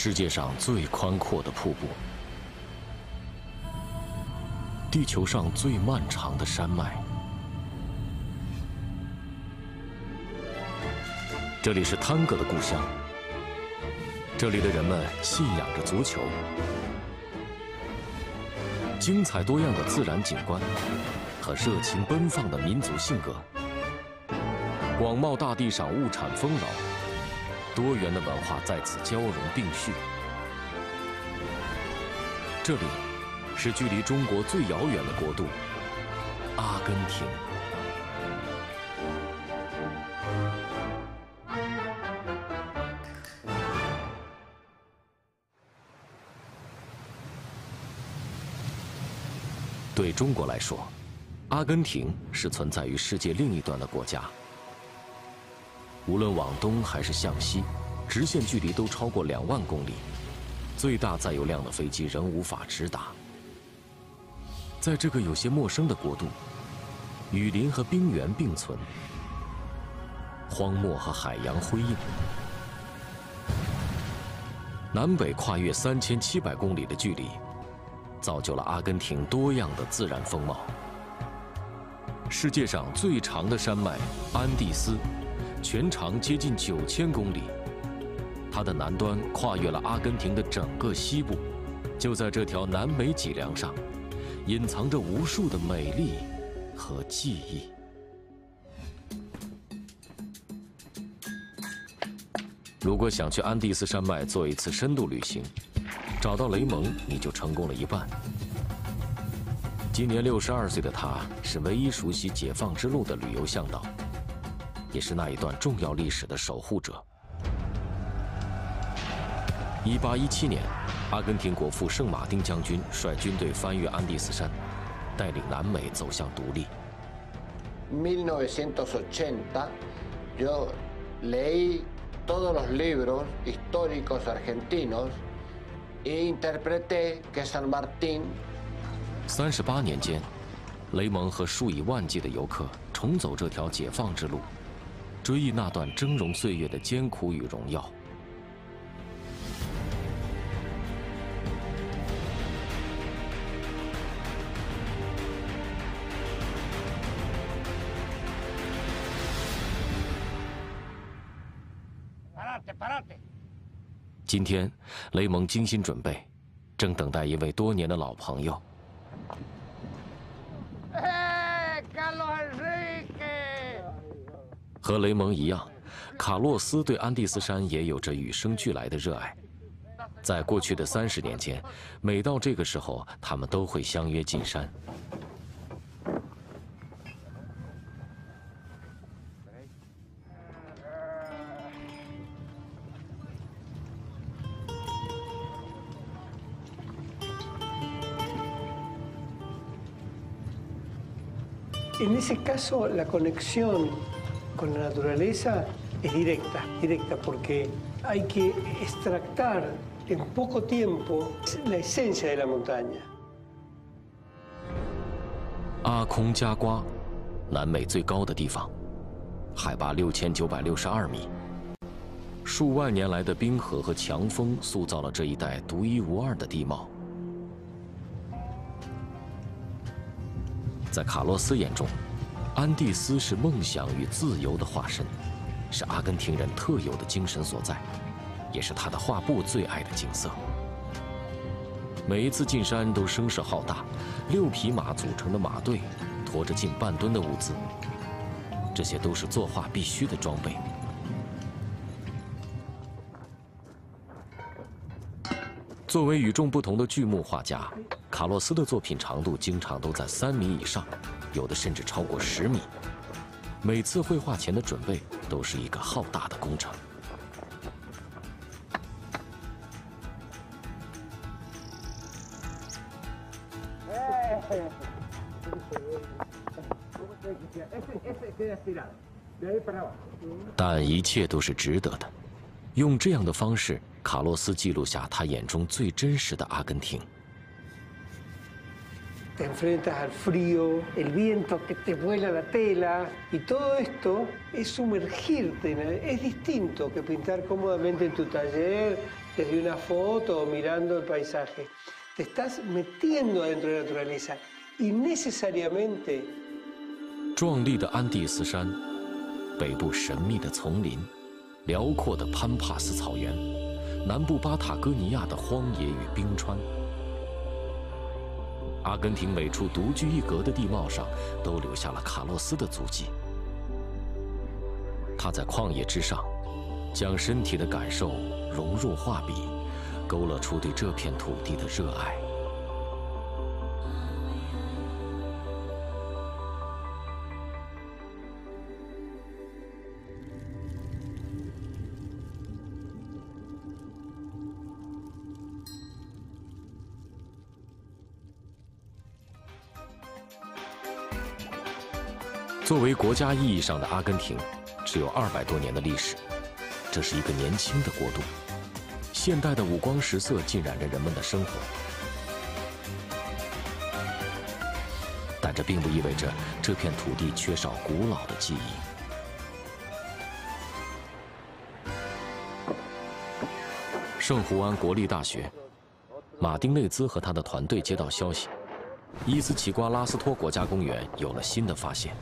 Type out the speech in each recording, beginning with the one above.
世界上最宽阔的瀑布，地球上最漫长的山脉。这里是探戈的故乡，这里的人们信仰着足球。精彩多样的自然景观和热情奔放的民族性格，广袤大地上物产丰饶，多元的文化在此交融并蓄。这里是距离中国最遥远的国度——阿根廷。对中国来说，阿根廷是存在于世界另一端的国家。无论往东还是向西，直线距离都超过2万公里，最大载油量的飞机仍无法直达。在这个有些陌生的国度，雨林和冰原并存，荒漠和海洋辉映，南北跨越3700公里的距离，造就了阿根廷多样的自然风貌。世界上最长的山脉安第斯，全长接近9000公里，它的南端跨越了阿根廷的整个西部。就在这条南美脊梁上，隐藏着无数的美丽和记忆。如果想去安第斯山脉做一次深度旅行，找到雷蒙，你就成功了一半。今年62岁的他，是唯一熟悉解放之路的旅游向导，也是那一段重要历史的守护者。1817年，阿根廷国父圣马丁将军率军队翻越安第斯山，带领南美走向独立。1980, yo leí todos los libros históricos argentinos y interpreté que San Martín。38年间，雷蒙和数以万计的游客重走这条解放之路，追忆那段峥嵘岁月的艰苦与荣耀。今天，雷蒙精心准备，正等待一位多年的老朋友。和雷蒙一样，卡洛斯对安第斯山也有着与生俱来的热爱。在过去的30年间，每到这个时候，他们都会相约进山。En ese caso, la conexión con la naturaleza es directa, porque hay que extractar en poco tiempo la esencia de la montaña. 阿空加瓜，南美最高的地方，海拔6962米。数万年来的冰河和强风塑造了这一带独一无二的地貌。在卡洛斯眼中，安第斯是梦想与自由的化身，是阿根廷人特有的精神所在，也是他的画布最爱的景色。每一次进山都声势浩大，6匹马组成的马队驮着近半吨的物资，这些都是作画必须的装备。作为与众不同的巨木画家，卡洛斯的作品长度经常都在3米以上，有的甚至超过10米。每次绘画前的准备都是一个浩大的工程。但一切都是值得的。用这样的方式，卡洛斯记录下他眼中最真实的阿根廷。Te enfrentas al frío, el viento que te vuela la tela, y todo esto es sumergirte, es distinto que pintar cómodamente en tu taller desde una foto o mirando el paisaje. Te estás metiendo dentro de la naturaleza y necesariamente。壮丽的安第斯山，北部神秘的丛林，辽阔的潘帕斯草原，南部巴塔哥尼亚的荒野与冰川。阿根廷每处独具一格的地貌上，都留下了卡洛斯的足迹。他在旷野之上，将身体的感受融入画笔，勾勒出对这片土地的热爱。作为国家意义上的阿根廷，只有200多年的历史，这是一个年轻的国度。现代的五光十色浸染着人们的生活，但这并不意味着这片土地缺少古老的记忆。圣胡安国立大学，马丁内兹和他的团队接到消息，伊斯奇瓜拉斯托国家公园有了新的发现。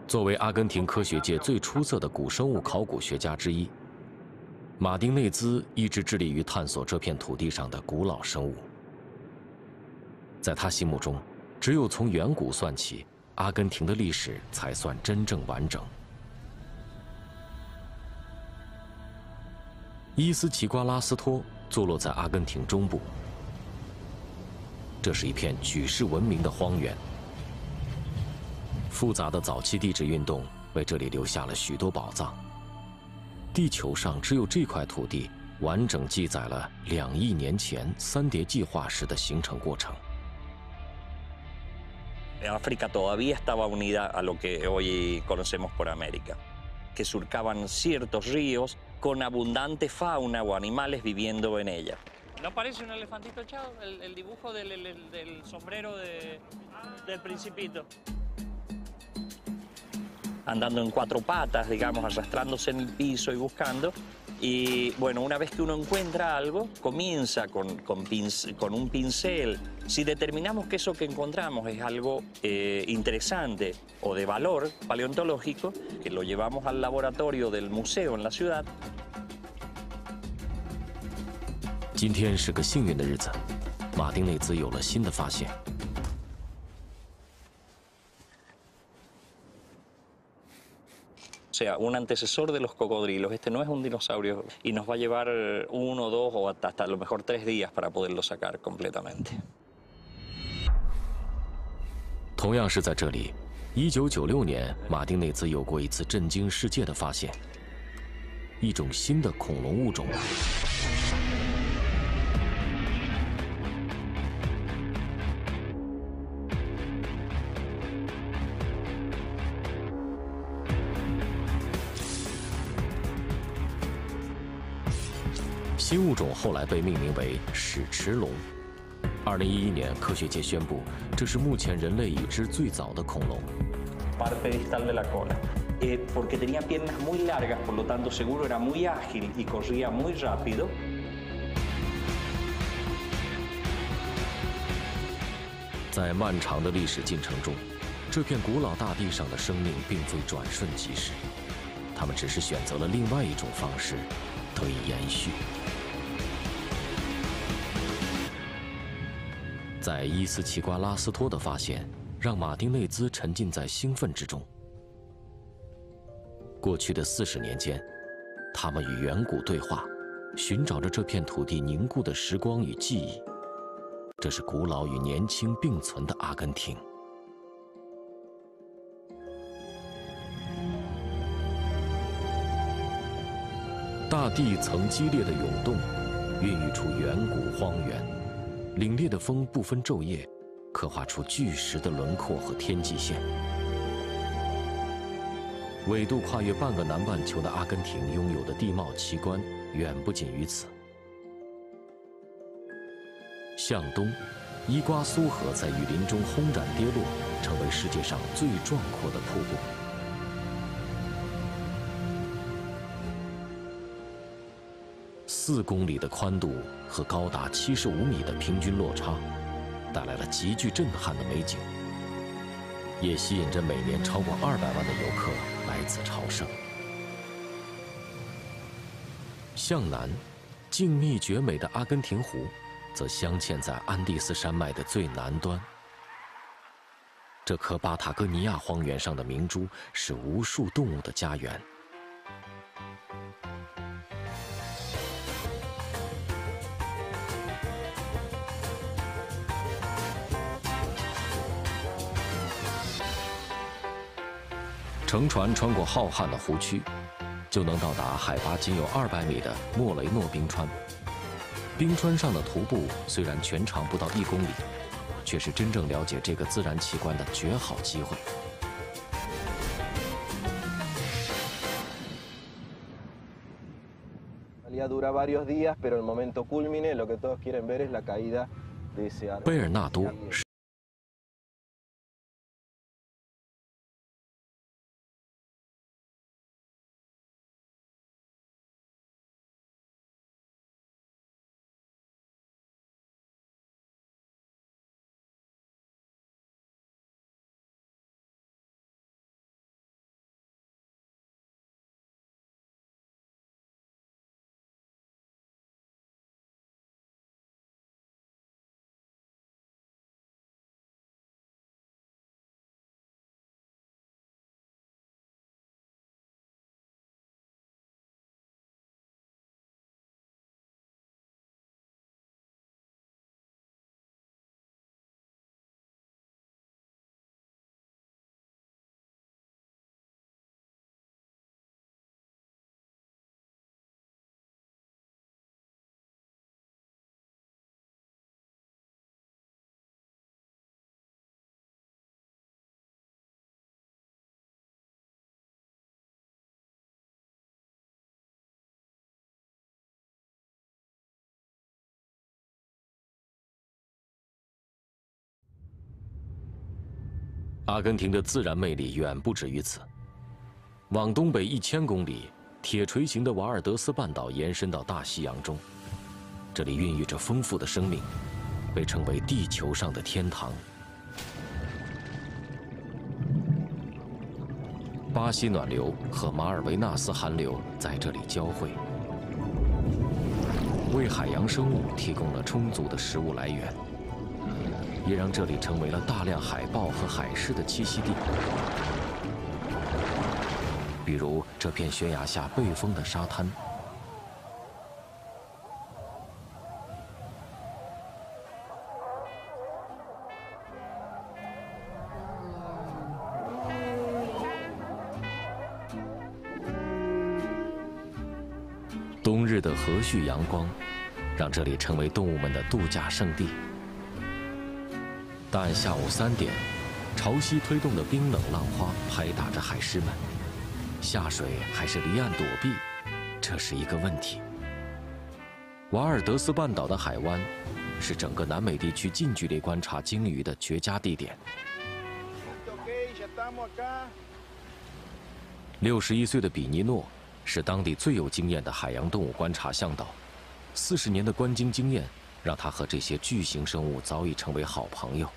作为阿根廷科学界最出色的古生物考古学家之一，马丁内兹一直致力于探索这片土地上的古老生物。在他心目中，只有从远古算起，阿根廷的历史才算真正完整。伊斯奇瓜拉斯托坐落在阿根廷中部，这是一片举世闻名的荒原。复杂的早期地质运动为这里留下了许多宝藏。地球上只有这块土地完整记载了2亿年前三叠纪化石的形成过程。África todavía estaba unida a lo que hoy conocemos por América, que surcaban ciertos ríos con abundante fauna o animales viviendo en ella. ¿No parece un elefantito echado? El dibujo del sombrero del Principito. Andando en 4 patas, digamos, arrastrándose en el piso y buscando. Y bueno, una vez que uno encuentra algo, comienza con un pincel. Si determinamos que eso que encontramos es algo interesante o de valor paleontológico, que lo llevamos al laboratorio del museo en la ciudad. 今天是个幸运的日子，马丁内兹有了新的发现。O sea, un antecesor de los cocodrilos. Este no es un dinosaurio y nos va a llevar 1, 2 o hasta a lo mejor 3 días para poderlo sacar completamente. 同样是在这里，1996年，马丁内兹有过一次震惊世界的发现：一种新的恐龙物种。新物种后来被命名为史驰龙。2011年，科学界宣布，这是目前人类已知最早的恐龙。Parte distal de la cola, porque tenía piernas muy largas, por lo tanto seguro era muy ágil y corría muy rápido. 在漫长的历史进程中，这片古老大地上的生命并非转瞬即逝，它们只是选择了另外一种方式得以延续。在伊斯奇瓜拉斯托的发现，让马丁内兹沉浸在兴奋之中。过去的40年间，他们与远古对话，寻找着这片土地凝固的时光与记忆。这是古老与年轻并存的阿根廷。大地曾激烈的涌动，孕育出远古荒原。凛冽的风不分昼夜，刻画出巨石的轮廓和天际线。纬度跨越半个南半球的阿根廷拥有的地貌奇观远不仅于此。向东，伊瓜苏河在雨林中轰然跌落，成为世界上最壮阔的瀑布。4公里的宽度和高达75米的平均落差，带来了极具震撼的美景，也吸引着每年超过200万的游客来此朝圣。向南，静谧绝美的阿根廷湖，则镶嵌在安第斯山脉的最南端。这颗巴塔哥尼亚荒原上的明珠是无数动物的家园。乘船穿过浩瀚的湖区，就能到达海拔仅有200米的莫雷诺冰川。冰川上的徒步虽然全长不到1公里，却是真正了解这个自然奇观的绝好机会。贝尔纳多是阿根廷的自然魅力远不止于此。往东北1000公里，铁锤形的瓦尔德斯半岛延伸到大西洋中，这里孕育着丰富的生命，被称为地球上的天堂。巴西暖流和马尔维纳斯寒流在这里交汇，为海洋生物提供了充足的食物来源，也让这里成为了大量海豹和海狮的栖息地。比如这片悬崖下背风的沙滩，冬日的和煦阳光，让这里成为动物们的度假胜地。但下午3点，潮汐推动的冰冷浪花拍打着海狮们，下水还是离岸躲避，这是一个问题。瓦尔德斯半岛的海湾是整个南美地区近距离观察鲸鱼的绝佳地点。61岁的比尼诺是当地最有经验的海洋动物观察向导，40年的观鲸经验让他和这些巨型生物早已成为好朋友。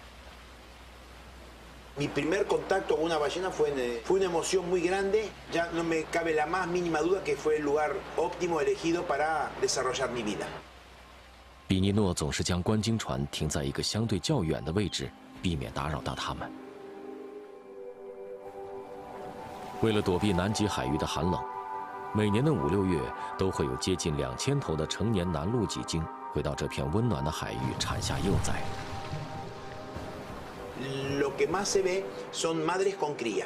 Mi primer contacto con una ballena fue una emoción muy grande. Ya no me cabe la más mínima duda que fue el lugar óptimo elegido para desarrollar mi vida. 比尼诺总是将观鲸船停在一个相对较远的位置，避免打扰到它们。为了躲避南极海域的寒冷，每年的5、6月都会有接近2000头的成年南陆脊鲸会到这片温暖的海域产下幼崽。Lo que más se ve son madres con cría.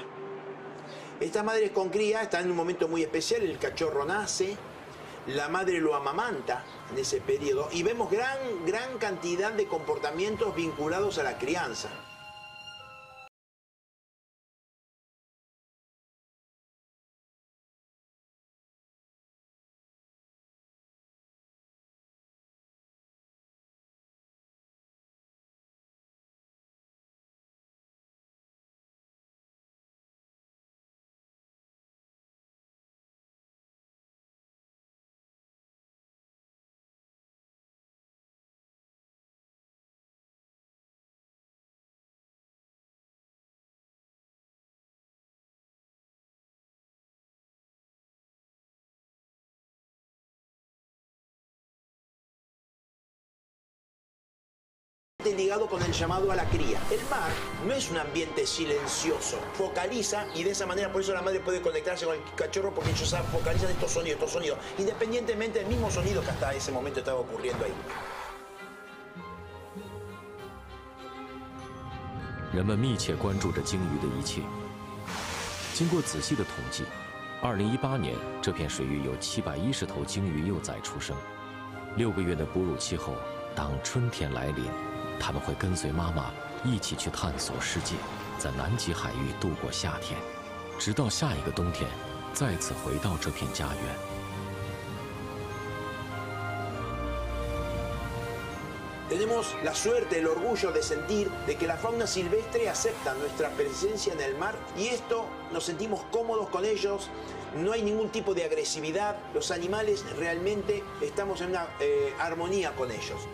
Estas madres con cría están en un momento muy especial, el cachorro nace, la madre lo amamanta en ese periodo y vemos gran cantidad de comportamientos vinculados a la crianza. fuertemente ligado con el llamado a la cría. El mar no es un ambiente silencioso, focaliza y de esa manera por eso la madre puede conectarse con el cachorro porque ellos focalizan estos sonidos, independientemente del mismo sonido que hasta ese momento estaba ocurriendo ahí. 人们密切关注着鲸鱼的一切。经过仔细的统计，2018年这片水域有710头鲸鱼幼崽出生。6个月的哺乳期后，当春天来临，它们会跟随妈妈一起去探索世界，在南极海域度过夏天，直到下一个冬天，再次回到这片家园。 Tenemos la suerte, el orgullo de sentir de que la fauna silvestre acepta nuestra presencia en el mar y esto nos sentimos cómodos con ellos, no hay ningún tipo de agresividad, los animales realmente estamos en una armonía con ellos.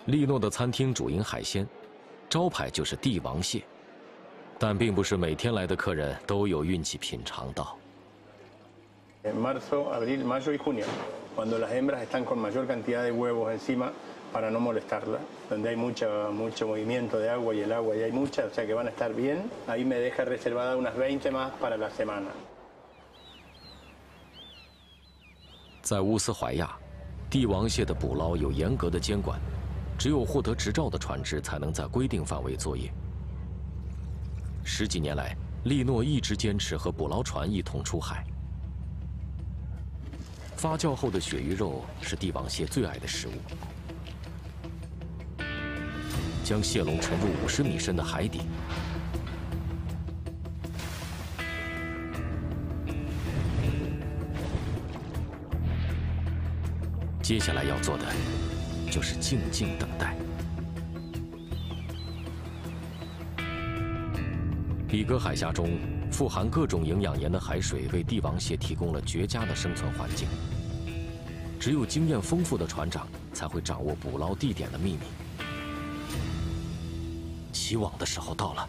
利诺的餐厅主营海鲜，招牌就是帝王蟹，但并不是每天来的客人都有运气品尝到。En marzo, abril, mayo y junio, cuando las hembras están con mayor cantidad de huevos encima para no molestarlas, donde hay mucho movimiento de agua y el agua y hay mucha, o sea que van a estar bien, ahí me deja reservada unas 20 más para la semana. 在乌斯怀亚，帝王蟹的捕捞有严格的监管。 只有获得执照的船只才能在规定范围作业。10几年来，利诺一直坚持和捕捞船一同出海。发酵后的鳕鱼肉是帝王蟹最爱的食物。将蟹笼沉入50米深的海底，接下来要做的。 就是静静等待。里格海峡中富含各种营养盐的海水为帝王蟹提供了绝佳的生存环境。只有经验丰富的船长才会掌握捕捞地点的秘密。起网的时候到了。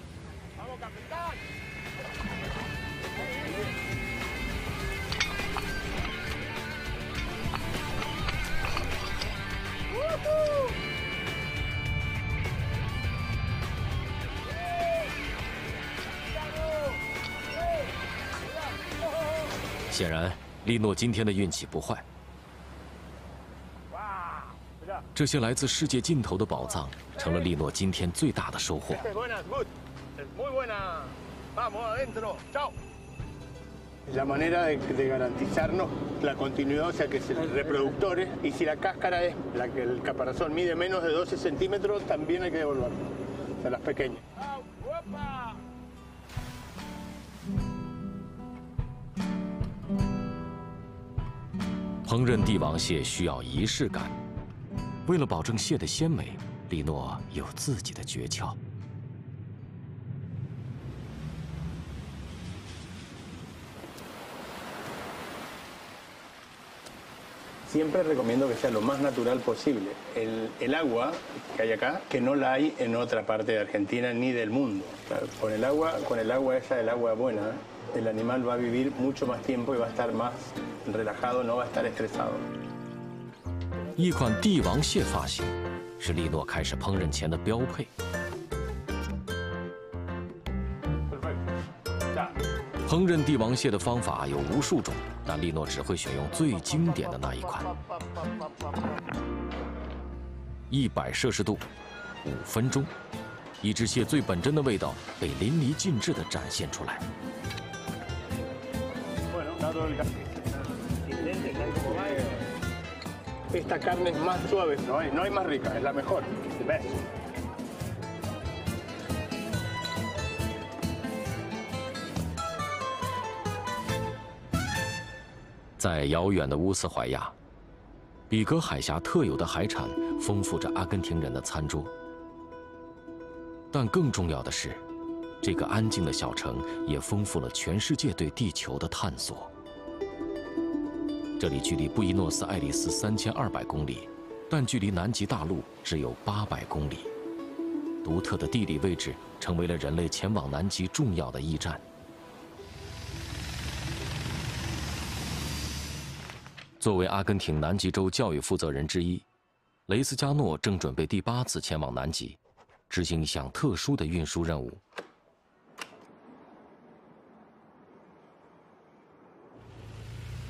显然，利诺今天的运气不坏。这些来自世界尽头的宝藏，成了利诺今天最大的收获。 La manera de garantizarnos la continuidad, o sea que si reproductores y si la cáscara es la que el caparazón mide menos de 12 centímetros, también hay que devolverlo, o sea las pequeñas. 烹饪帝王蟹需要仪式感，为了保证蟹的鲜美，利诺有自己的诀窍。 Siempre recomiendo que sea lo más natural posible. El agua que hay acá, que no la hay en otra parte de Argentina ni del mundo. Claro, con el agua esa, el agua buena, el animal va a vivir mucho más tiempo y va a estar más relajado, no va a estar estresado. 一款帝王蟹发型，是利诺开始烹饪前的标配。烹饪帝王蟹的方法有无数种，但利诺只会选用最经典的那一款。100摄氏度，5分钟，一只蟹最本真的味道被淋漓尽致地展现出来。esta carne es más suave, no hay más rica, es la mejor. The best. 在遥远的乌斯怀亚，比格海峡特有的海产丰富着阿根廷人的餐桌。但更重要的是，这个安静的小城也丰富了全世界对地球的探索。这里距离布宜诺斯艾利斯3200公里，但距离南极大陆只有800公里。独特的地理位置成为了人类前往南极重要的驿站。作为阿根廷南极洲教育负责人之一，雷斯加诺正准备第8次前往南极，执行一项特殊的运输任务。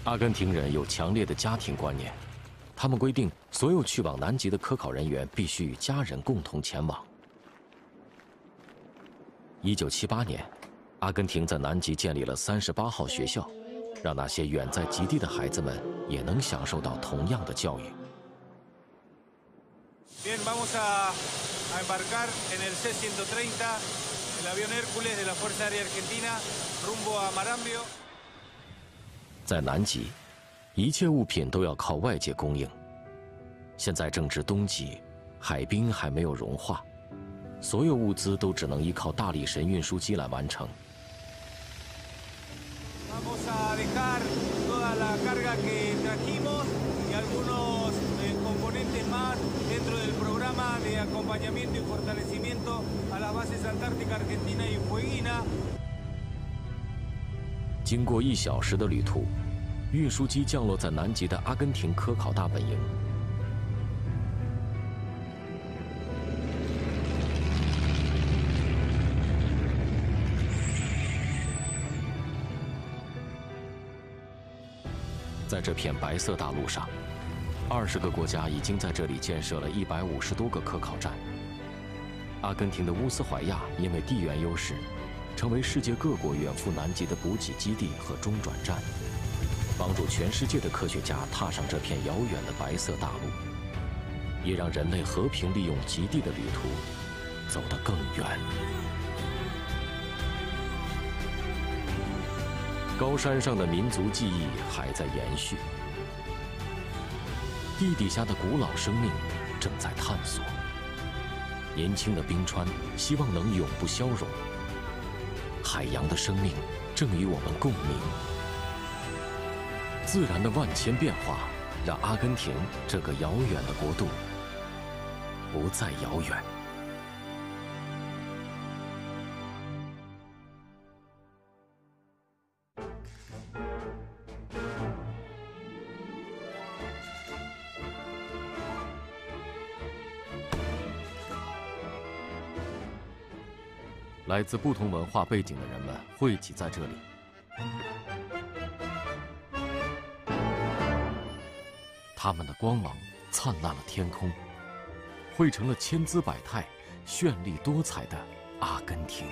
阿根廷人有强烈的家庭观念，他们规定所有去往南极的科考人员必须与家人共同前往。1978年，阿根廷在南极建立了38号学校，让那些远在极地的孩子们也能享受到同样的教育。Bien, vamos a embarcar en el C-130, el avión Hércules de la Fuerza Aérea Argentina, rumbo a Marambio. 在南极，一切物品都要靠外界供应。现在正值冬季，海冰还没有融化，所有物资都只能依靠大力神运输机来完成。Vamos a dejar toda la carga que trajimos y algunos componentes más dentro del programa de acompañamiento y fortalecimiento a las bases antárticas argentina y fueguina. 经过1小时的旅途，运输机降落在南极的阿根廷科考大本营。在这片白色大陆上，20个国家已经在这里建设了150多个科考站。阿根廷的乌斯怀亚因为地缘优势，成为世界各国远赴南极的补给基地和中转站，帮助全世界的科学家踏上这片遥远的白色大陆，也让人类和平利用极地的旅途走得更远。高山上的民族记忆还在延续，地底下的古老生命正在探索。年轻的冰川希望能永不消融，海洋的生命正与我们共鸣。自然的万千变化，让阿根廷这个遥远的国度不再遥远。来自不同文化背景的人们汇集在这里，他们的光芒灿烂了天空，汇成了千姿百态、绚丽多彩的阿根廷。